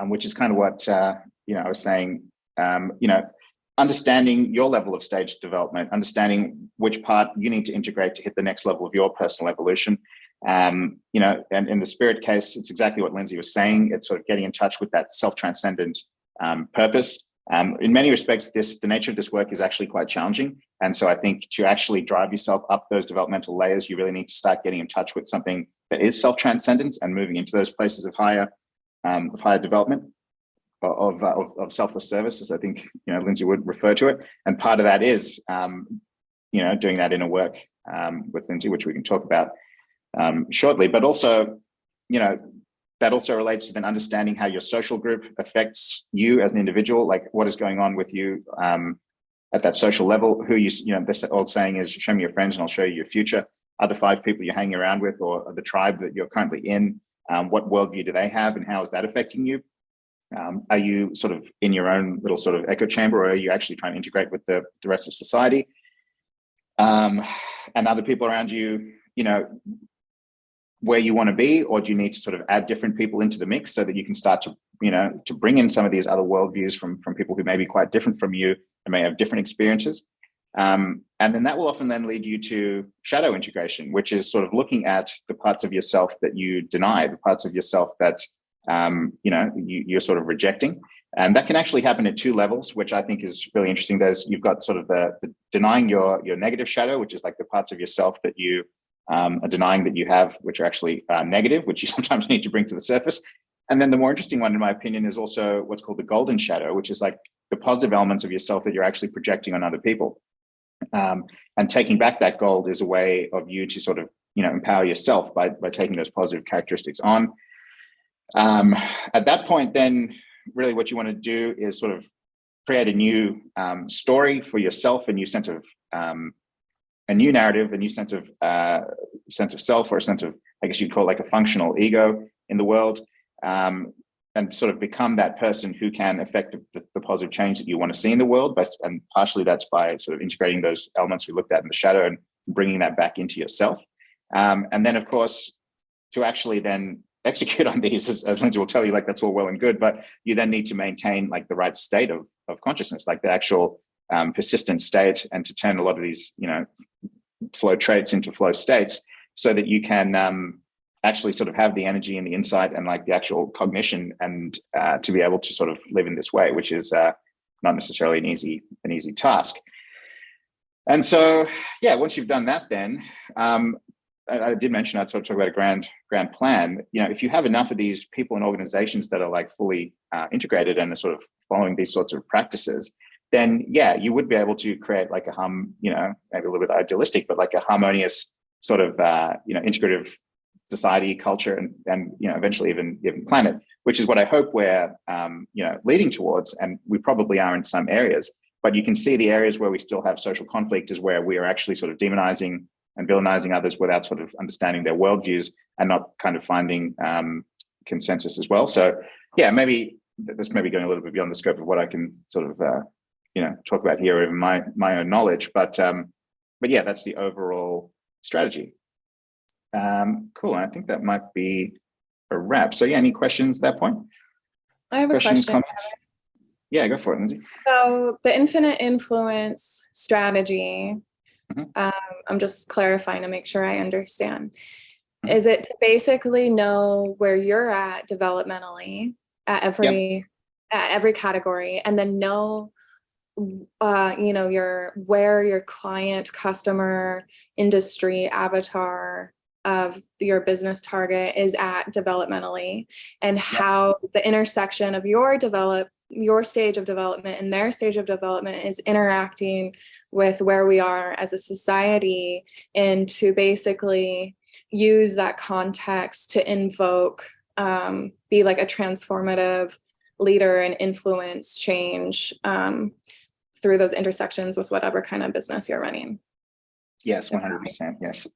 which is kind of what, I was saying, understanding your level of stage development, understanding which part you need to integrate to hit the next level of your personal evolution. And in the spirit case, it's exactly what Lindsay was saying. It's sort of getting in touch with that self-transcendent purpose, In many respects, the nature of this work is actually quite challenging. And so I think to actually drive yourself up those developmental layers, you really need to start getting in touch with something that is self-transcendence and moving into those places of higher development of selfless service, as I think Lindsay would refer to it. And part of that is doing that inner work with Lindsay, which we can talk about shortly. But also, that also relates to then understanding how your social group affects you as an individual, like what is going on with you at that social level, who this old saying is, show me your friends and I'll show you your future. Are the 5 people you're hanging around with or the tribe that you're currently in, what worldview do they have and how is that affecting you? Are you sort of in your own little sort of echo chamber, or are you actually trying to integrate with the rest of society? And other people around you, where you want to be, or do you need to sort of add different people into the mix so that you can start to, to bring in some of these other worldviews from people who may be quite different from you and may have different experiences. And then that will often then lead you to shadow integration, which is sort of looking at the parts of yourself that you deny, the parts of yourself that, you're sort of rejecting. And that can actually happen at 2 levels, which I think is really interesting. You've got sort of the denying your negative shadow, which is like the parts of yourself that you are denying that you have, which are actually negative, which you sometimes need to bring to the surface. And then the more interesting one, in my opinion, is also what's called the golden shadow, which is like the positive elements of yourself that you're actually projecting on other people. And taking back that gold is a way of you to sort of, empower yourself by taking those positive characteristics on. At that point, then really what you want to do is sort of create a new story for yourself, a new sense of a new narrative, a new sense of self, or a sense of, I guess you'd call it like a functional ego in the world, and sort of become that person who can affect the positive change that you want to see in the world. And partially that's by sort of integrating those elements we looked at in the shadow and bringing that back into yourself. And then, of course, to actually then execute on these, as Lindsay will tell you, like that's all well and good, but you then need to maintain like the right state of consciousness, like the actual persistent state, and to turn a lot of these, flow traits into flow states so that you can actually sort of have the energy and the insight and like the actual cognition and to be able to sort of live in this way, which is not necessarily an easy task. And so, yeah, once you've done that, then I did mention I'd sort of talk about a grand plan. If you have enough of these people and organizations that are like fully integrated and are sort of following these sorts of practices, then yeah, you would be able to create like a maybe a little bit idealistic, but like a harmonious sort of integrative society, culture, and eventually even planet, which is what I hope we're leading towards, and we probably are in some areas. But you can see the areas where we still have social conflict is where we are actually sort of demonizing and villainizing others without sort of understanding their worldviews and not kind of finding consensus as well. So yeah, maybe this may be going a little bit beyond the scope of what I can sort of talk about here in my own knowledge, but yeah, that's the overall strategy. Cool. I think that might be a wrap. So yeah, any questions at that point? I have a question. Comments? Yeah, go for it, Lindsay. So the infinite influence strategy, I'm just clarifying to make sure I understand. Is it to basically know where you're at developmentally at every category, and then know where your client, customer, industry, avatar of your business target is at developmentally, and how the intersection of your stage of development and their stage of development is interacting with where we are as a society, and to basically use that context to invoke, be like a transformative leader and influence change through those intersections with whatever kind of business you're running. Yes, 100%. Yes.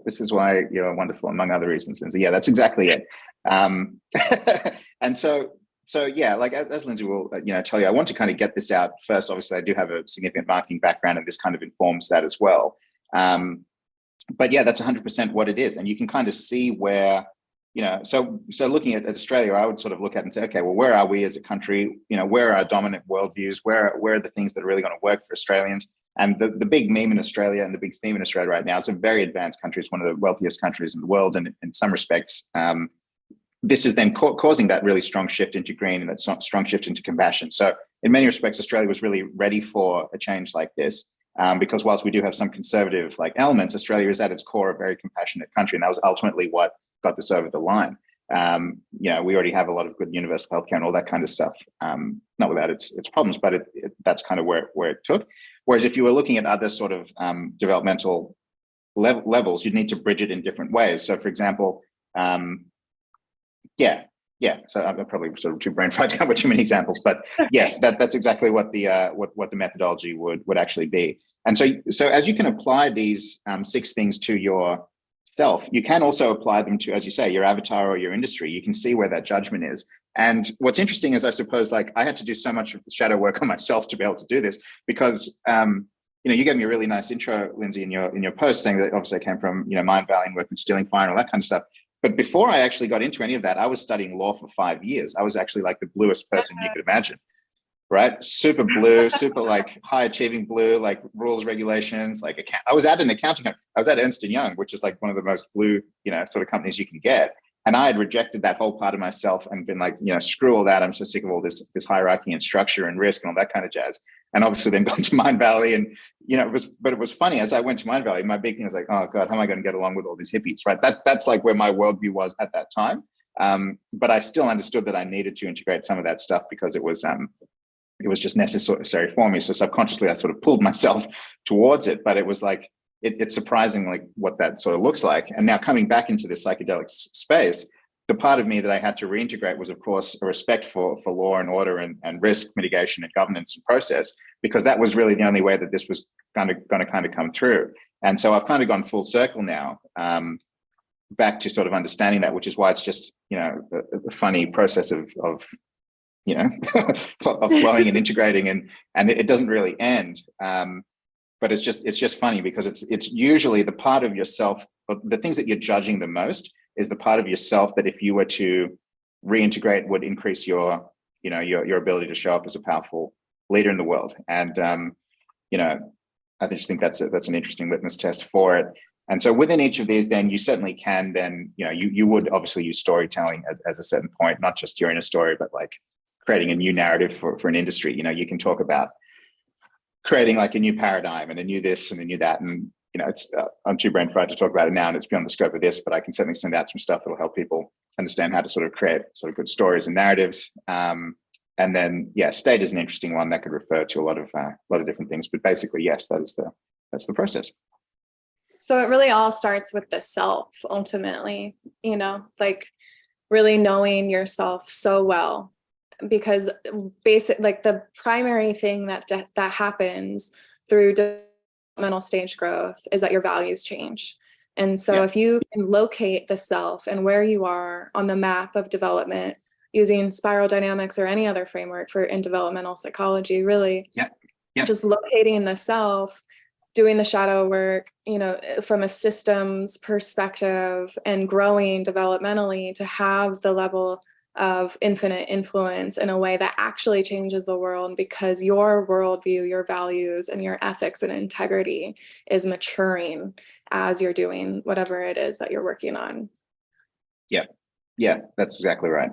This is why you're wonderful, among other reasons. And yeah, that's exactly it. And so yeah, like as Lindsay will tell you, I want to kind of get this out first. Obviously, I do have a significant marketing background, and this kind of informs that as well. But yeah, that's 100% what it is. And you can kind of see where, so looking at Australia, I would sort of look at and say, okay, well, where are we as a country? Where are our dominant worldviews? Where are the things that are really going to work for Australians? And the big meme in Australia and the big theme in Australia right now is a very advanced country. It's one of the wealthiest countries in the world. And in some respects, this is then causing that really strong shift into green and that strong shift into compassion. So in many respects, Australia was really ready for a change like this. Because whilst we do have some conservative like elements, Australia is at its core a very compassionate country, and that was ultimately what got this over the line. We already have a lot of good universal healthcare and all that kind of stuff, not without its problems, but that's kind of where it took. Whereas if you were looking at other sort of developmental levels, you'd need to bridge it in different ways. So, for example, So I'm probably sort of too brain fried to come with too many examples, but yes, that's exactly what the methodology would actually be. And so as you can apply these 6 things to yourself, you can also apply them to, as you say, your avatar or your industry. You can see where that judgment is. And what's interesting is, I suppose, like, I had to do so much shadow work on myself to be able to do this, because you gave me a really nice intro, Lindsay, in your post, saying that obviously I came from Mind Valley and worked with stealing fire and all that kind of stuff. But before I actually got into any of that, I was studying law for 5 years. I was actually like the bluest person you could imagine, right? Super blue, super like high achieving blue, like rules, regulations, like I was at an accounting, I was at Ernst & Young, which is like one of the most blue, sort of companies you can get. And I had rejected that whole part of myself and been like, screw all that. I'm so sick of all this hierarchy and structure and risk and all that kind of jazz. And obviously then gone to Mind Valley, and, it was funny. As I went to Mind Valley, my big thing was like, oh God, how am I going to get along with all these hippies, right? That's like where my worldview was at that time. But I still understood that I needed to integrate some of that stuff because it was just necessary for me. So subconsciously I sort of pulled myself towards it, but it was like, it's surprising like what that sort of looks like. And now coming back into this psychedelic space, the part of me that I had to reintegrate was, of course, a respect for law and order and risk mitigation and governance and process, because that was really the only way that this was going to kind of come through. And so I've kind of gone full circle now, back to sort of understanding that, which is why it's just, a funny process of of flowing and integrating, and it doesn't really end. But it's just funny because it's usually the part of yourself, the things that you're judging the most is the part of yourself that if you were to reintegrate would increase your ability to show up as a powerful leader in the world. And I just think that's an interesting litmus test for it. And so within each of these, then you certainly can then, you would obviously use storytelling as a certain point, not just your inner story, but like creating a new narrative for an industry. You can talk about creating like a new paradigm and a new this and a new that. And, I'm too brain fried to talk about it now, and it's beyond the scope of this, but I can certainly send out some stuff that will help people understand how to sort of create sort of good stories and narratives. And then, state is an interesting one that could refer to a lot of different things, but basically, yes, that's the process. So it really all starts with the self, ultimately, like really knowing yourself so well, because like the primary thing that happens through developmental stage growth is that your values change. And so if you can locate the self and where you are on the map of development using spiral dynamics or any other framework in developmental psychology, really just locating the self, doing the shadow work, from a systems perspective, and growing developmentally to have the level of infinite influence in a way that actually changes the world, because your worldview, your values, and your ethics and integrity is maturing as you're doing whatever it is that you're working on. Yeah, that's exactly right.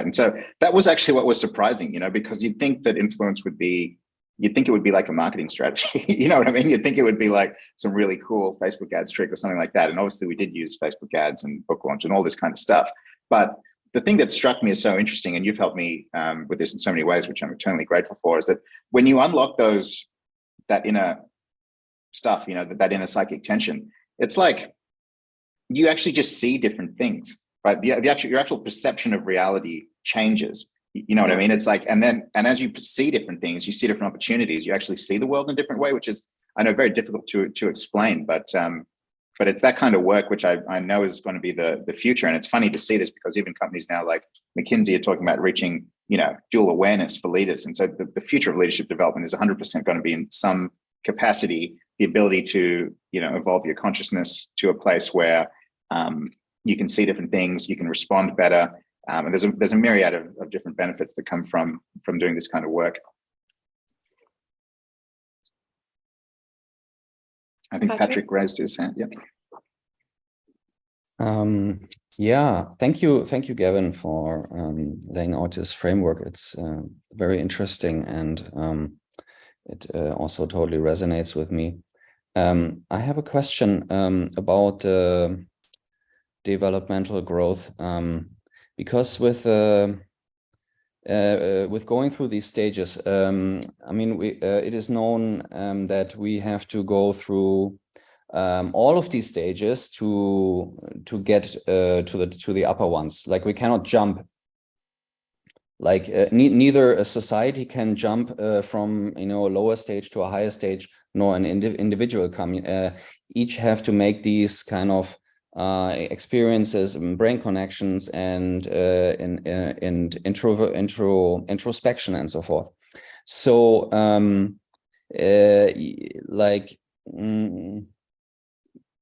And so that was actually what was surprising, because you'd think that influence would be, it would be like a marketing strategy. You know what I mean? You'd think it would be like some really cool Facebook ads trick or something like that. And obviously we did use Facebook ads and book launch and all this kind of stuff. But the thing that struck me as so interesting, and you've helped me with this in so many ways, which I'm eternally grateful for, is that when you unlock that inner stuff, that inner psychic tension, it's like you actually just see different things, right? Your actual perception of reality changes. You know what I mean? It's like, and as you see different things, you see different opportunities, you actually see the world in a different way, which is, I know, very difficult to explain, but it's that kind of work which I know is going to be the future. And it's funny to see this because even companies now like McKinsey are talking about reaching, dual awareness for leaders. And so the future of leadership development is 100% going to be in some capacity, the ability to, evolve your consciousness to a place where you can see different things, you can respond better. And there's a myriad of different benefits that come from doing this kind of work. I think Patrick raised his hand. Yeah. Yeah, thank you, Gavin, for laying out this framework. It's very interesting, and it also totally resonates with me. I have a question about developmental growth, because with going through these stages, I mean, it is known that we have to go through all of these stages to get to the upper ones. Like, we cannot jump. Like neither a society can jump from a lower stage to a higher stage, nor an individual each have to make these kind of experiences and brain connections and introspection and so forth. So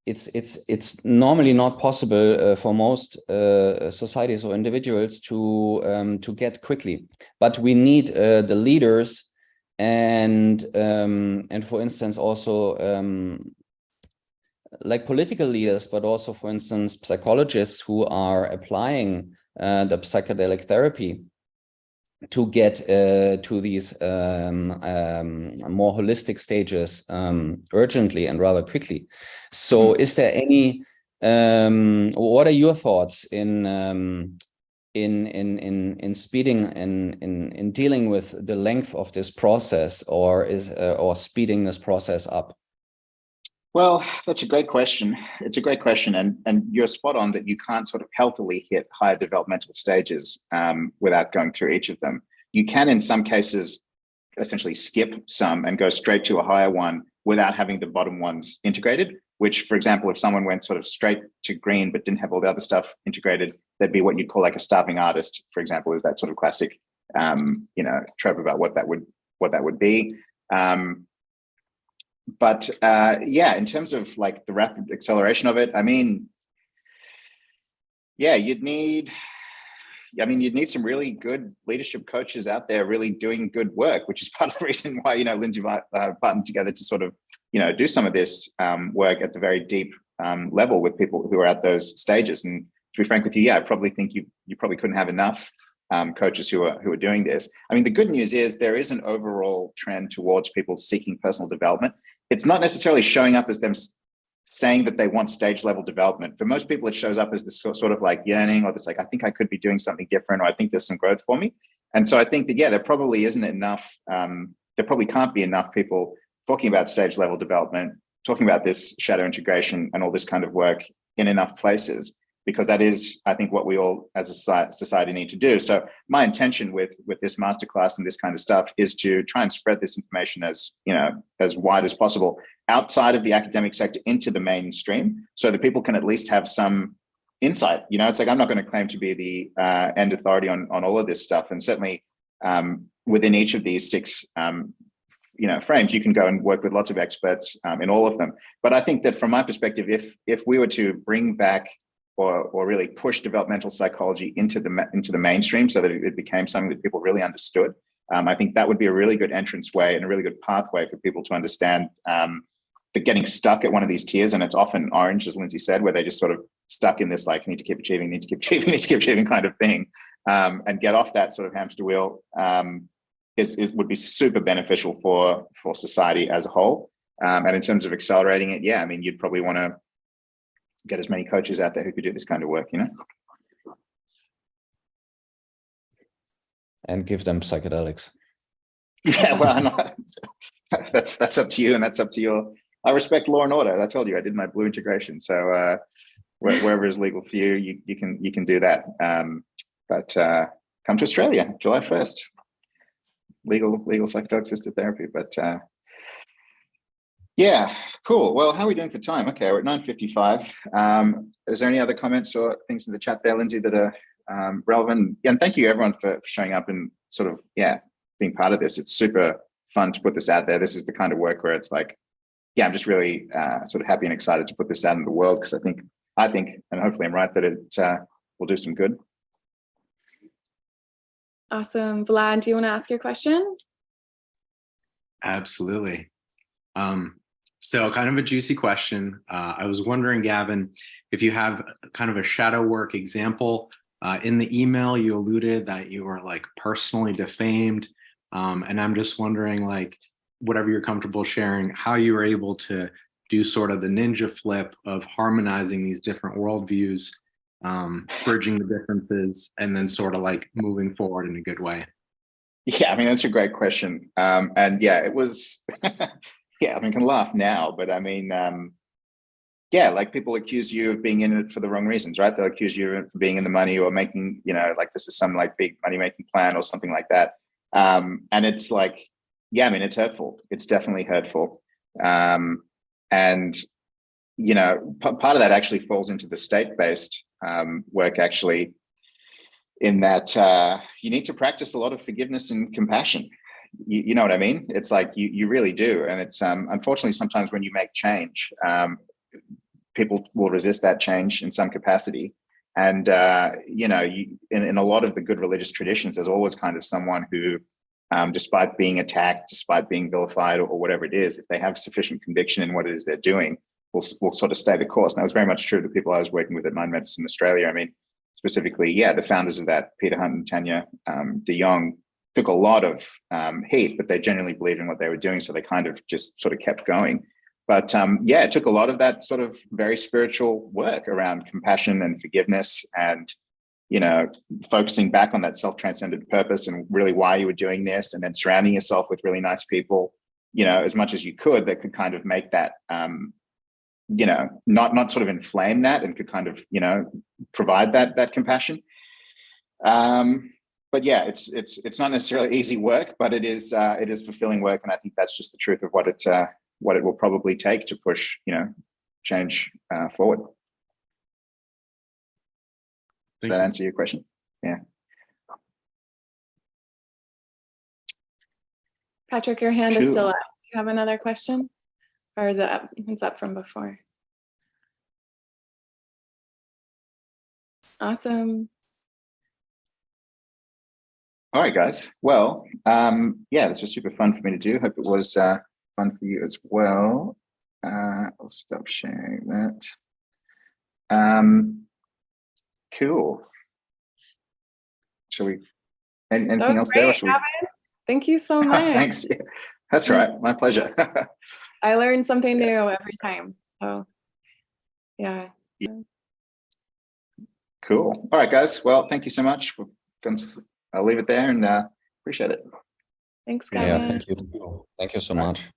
it's normally not possible for most societies or individuals to get quickly, but we need the leaders and for instance also like political leaders, but also, for instance, psychologists who are applying the psychedelic therapy to get to these more holistic stages urgently and rather quickly. So is there any what are your thoughts in speeding in dealing with the length of this process, or speeding this process up? Well, that's a great question. It's a great question, and you're spot on that you can't sort of healthily hit higher developmental stages without going through each of them. You can, in some cases, essentially skip some and go straight to a higher one without having the bottom ones integrated. Which, for example, if someone went sort of straight to green but didn't have all the other stuff integrated, that'd be what you'd call like a starving artist, for example, is that sort of classic, trope about what that would be. But in terms of like the rapid acceleration of it, I mean, yeah, you'd need some really good leadership coaches out there really doing good work, which is part of the reason why, Lindsay partnered together to sort of, do some of this work at the very deep level with people who are at those stages. And to be frank with you, I probably think you probably couldn't have enough coaches who are doing this. I mean, the good news is there is an overall trend towards people seeking personal development. It's not necessarily showing up as them saying that they want stage level development. For most people, it shows up as this sort of like yearning, or this like, I think I could be doing something different, or I think there's some growth for me. And so I think that, there probably isn't enough, there probably can't be enough people talking about stage level development, talking about this shadow integration and all this kind of work in enough places, because that is, I think, what we all as a society need to do. So my intention with this masterclass and this kind of stuff is to try and spread this information as wide as possible outside of the academic sector into the mainstream, so that people can at least have some insight. It's like, I'm not going to claim to be the end authority on all of this stuff. And certainly within each of these 6 frames, you can go and work with lots of experts in all of them. But I think that from my perspective, if we were to bring back or really push developmental psychology into the mainstream so that it became something that people really understood, I think that would be a really good entrance way and a really good pathway for people to understand that getting stuck at one of these tiers, and it's often orange, as Lindsay said, where they just sort of stuck in this like, need to keep achieving, need to keep achieving, need to keep achieving kind of thing, and get off that sort of hamster wheel would be super beneficial for society as a whole. And in terms of accelerating it, I mean, you'd probably want to get as many coaches out there who could do this kind of work, And give them psychedelics. Yeah, well, that's up to you, and that's up to your. I respect law and order. I told you I did my blue integration, so wherever is legal for you, you can do that. But come to Australia, July 1st. Legal psychedelic assisted therapy. But cool. Well, how are we doing for time? Okay, we're at 9:55. Is there any other comments or things in the chat there, Lindsay, that are relevant? And thank you everyone for showing up and sort of being part of this. It's super fun to put this out there. This is the kind of work where it's like, I'm just really sort of happy and excited to put this out in the world, because I think, and hopefully I'm right, that it will do some good. Awesome. Vlad, do you want to ask your question? Absolutely. So kind of a juicy question. I was wondering, Gavin, if you have kind of a shadow work example. In the email, you alluded that you were like personally defamed. And I'm just wondering, like, whatever you're comfortable sharing, how you were able to do sort of the ninja flip of harmonizing these different worldviews, bridging the differences, and then sort of like moving forward in a good way. Yeah, I mean, that's a great question. And yeah, it was, yeah, I mean, I can laugh now, but I mean, yeah, like people accuse you of being in it for the wrong reasons, right? They'll accuse you of being in the money or making, you know, like this is some like big money making plan or something like that. And it's like, yeah, I mean, it's hurtful. It's definitely hurtful. And, you know, part of that actually falls into the state-based work, actually, in that you need to practice a lot of forgiveness and compassion. You know what I mean? It's like you really do. And it's unfortunately, sometimes when you make change, people will resist that change in some capacity. And, you know, in a lot of the good religious traditions, there's always kind of someone who, despite being attacked, despite being vilified or whatever it is, if they have sufficient conviction in what it is they're doing, will sort of stay the course. And that was very much true of the people I was working with at Mind Medicine Australia. I mean, specifically, yeah, the founders of that, Peter Hunt and Tanya de Jong, took a lot of heat, but they genuinely believed in what they were doing. So they kind of just sort of kept going. But yeah, it took a lot of that sort of very spiritual work around compassion and forgiveness and, you know, focusing back on that self-transcendent purpose and really why you were doing this, and then surrounding yourself with really nice people, you know, as much as you could, that could kind of make that, you know, not sort of inflame that, and could kind of, you know, provide that compassion. But yeah, it's not necessarily easy work, but it is fulfilling work, and I think that's just the truth of what it will probably take to push, you know, change forward. Does that answer your question? Yeah. Patrick, your hand is Cool. still up. Do you have another question? Or is it up? It's up from before. Awesome. All right, guys. Well, yeah, this was super fun for me to do. Hope it was fun for you as well. I'll stop sharing that. Cool. Shall we? Anything else great, there? Or shall we... Thank you so much. Thanks. Yeah, that's right. My pleasure. I learn something new every time. So, yeah. Cool. All right, guys. Well, thank you so much. I'll leave it there and appreciate it. Thanks, Yeah, Gavin. thank you. Thank you so much.